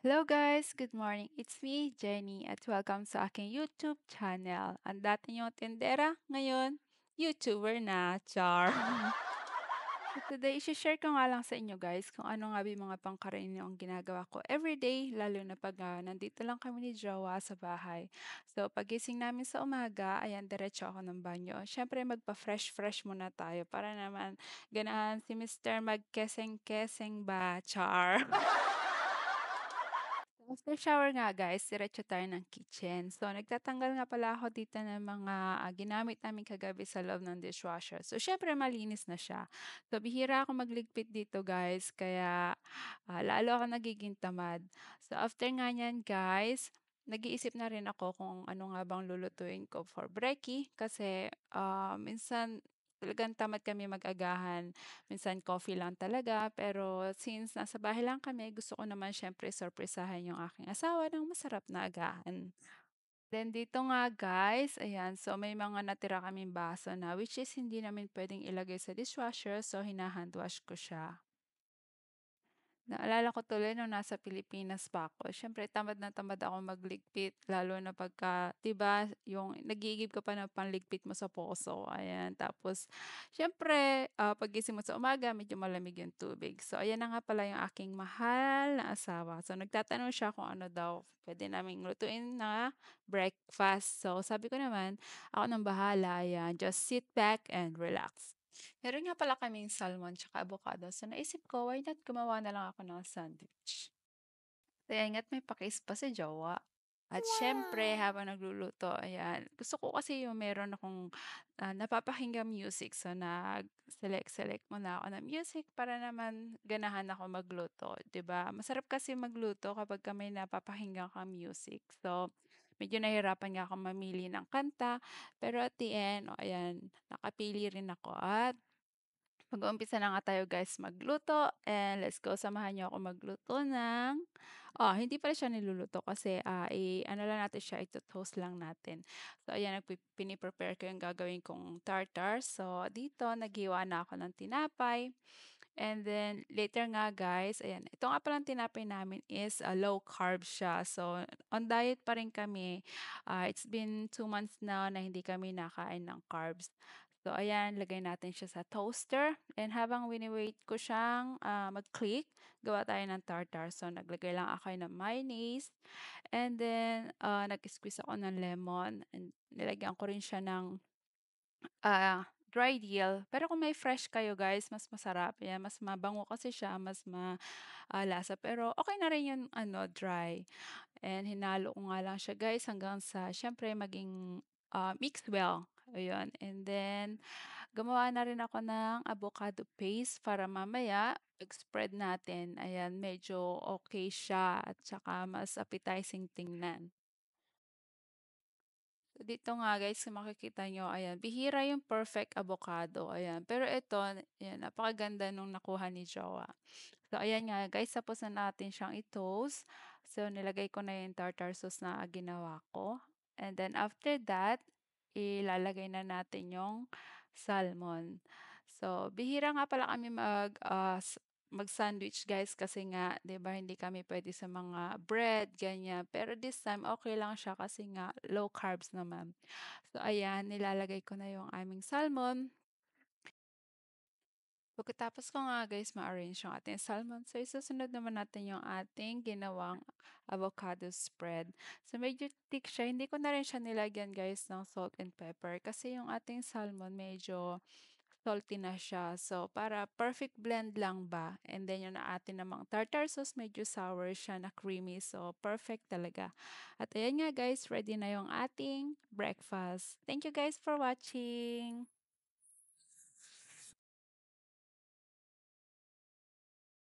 Hello guys! Good morning! It's me, Jenny, at welcome sa aking YouTube channel. Ang dati niyong tindera, ngayon, YouTuber na, char! Today, isi-share ko nga lang sa inyo guys kung ano nga ba yung mga pangkaraniwang ginagawa ko everyday, lalo na pag nandito lang kami ni Jowa sa bahay. So, pagising namin sa umaga, ayan, diretso ako ng banyo. Siyempre, magpa-fresh-fresh muna tayo para naman ganahan si Mr. magkeseng-keseng ba, char! After shower nga guys, diretso tayo ng kitchen. So, nagtatanggal nga pala ako dito ng mga ginamit namin kagabi sa loob ng dishwasher. So, syempre malinis na siya. So, bihira ako magligpit dito guys, kaya lalo ako nagiging tamad. So, after nga niyan guys, nag-iisip na rin ako kung ano nga bang lulutuin ko for brekkie kasi minsan talagang tamad kami mag-agahan. Minsan coffee lang talaga, pero since nasa bahay lang kami, gusto ko naman siyempre sorpresahan yung aking asawa ng masarap na agahan. Then dito nga guys, ayan, so may mga natira kaming baso na which is hindi namin pwedeng ilagay sa dishwasher, so hinahand wash ko siya. Naalala ko tuloy nung nasa Pilipinas pa ako, siyempre tamad na tamad akong magligpit lalo na pagka 'di ba, yung nag-iigib ka pa ng panligpit mo sa poso, ayan. Tapos siyempre, paggising mo sa umaga medyo malamig yung tubig. So ayan na nga pala yung aking mahal na asawa. So nagtatanong siya kung ano daw puwede naming lutuin na breakfast. So sabi ko naman, "Ako ng bahala, ayan, just sit back and relax." Meron nga pala kaming salmon tsaka avocado. So naisip ko, why not gumawa na lang ako ng sandwich. Kaya nga't may pakis pa si jowa. At siyempre habang nagluluto, ayan, gusto ko kasi yung meron akong, napapakinggang music. So nag-select muna ako ng music para naman ganahan ako magluto, 'di ba? Masarap kasi magluto kapagka may napapakinggan kang music. So medyo nahirapan nga akong mamili ng kanta, pero at the end, oh, ayan, nakapili rin ako at mag-uumpisa na nga tayo guys magluto and let's go samahan niyo ako magluto ng hindi pala siya niluluto kasi, ano lang natin siya, ito-toast lang natin. So ayan, pini-prepare ko yung gagawin kong tartar. So dito naghiwa na ako ng tinapay and then later nga guys, ayan, ito nga palang tinapay namin is, low carb siya. So on diet pa rin kami. It's been 2 months na na hindi kami nakain ng carbs. So ayan, lagay natin siya sa toaster and habang wini-wait ko siyang, mag-click, gawa tayo ng tartar. So naglagay lang ako ng mayonnaise and then, nag-squeeze ako ng lemon and nilagyan ko rin siya ng, dry dill. Pero kung may fresh kayo guys, mas masarap, yan, mas mabango kasi siya, mas lasa. Pero okey na rin yung ano, dry. And hinalo ko nga lang siya guys hanggang sa siyempre maging, mix well, ayun. And then gumawa na rin ako ng avocado paste para mamaya pag-spread natin, ayan, medyo okey siya at saka mas appetizing tingnan. So dito nga guys, kung makikita niyo, ayan, bihira yung perfect avocado, ayan. Pero ito, ayan, napakaganda nung nakuha ni jowa. So ayan nga guys, tapos na natin siyang i-toast. So nilagay ko na yung tartar sauce na ginawa ko. And then after that, ilalagay na natin yung salmon. So bihira nga pala kami mag-sandwich guys kasi nga 'di ba hindi kami puwede sa mga bread ganyan. Pero this time okay lang siya kasi nga low carbs naman. So ayan, nilalagay ko na yung aming salmon. Pagkatapos ko nga guys ma-arrange yung ating salmon, so isusunod naman natin yung ating ginawang avocado spread. So medyo thick siya, hindi ko na rin siya nilagyan guys ng salt and pepper kasi yung ating salmon medyo salty na siya. So para perfect blend lang ba. And then yung ating namang tartar sauce, medyo sour siya na creamy. So perfect talaga. At ayan nga guys, ready na yung ating breakfast. Thank you guys for watching.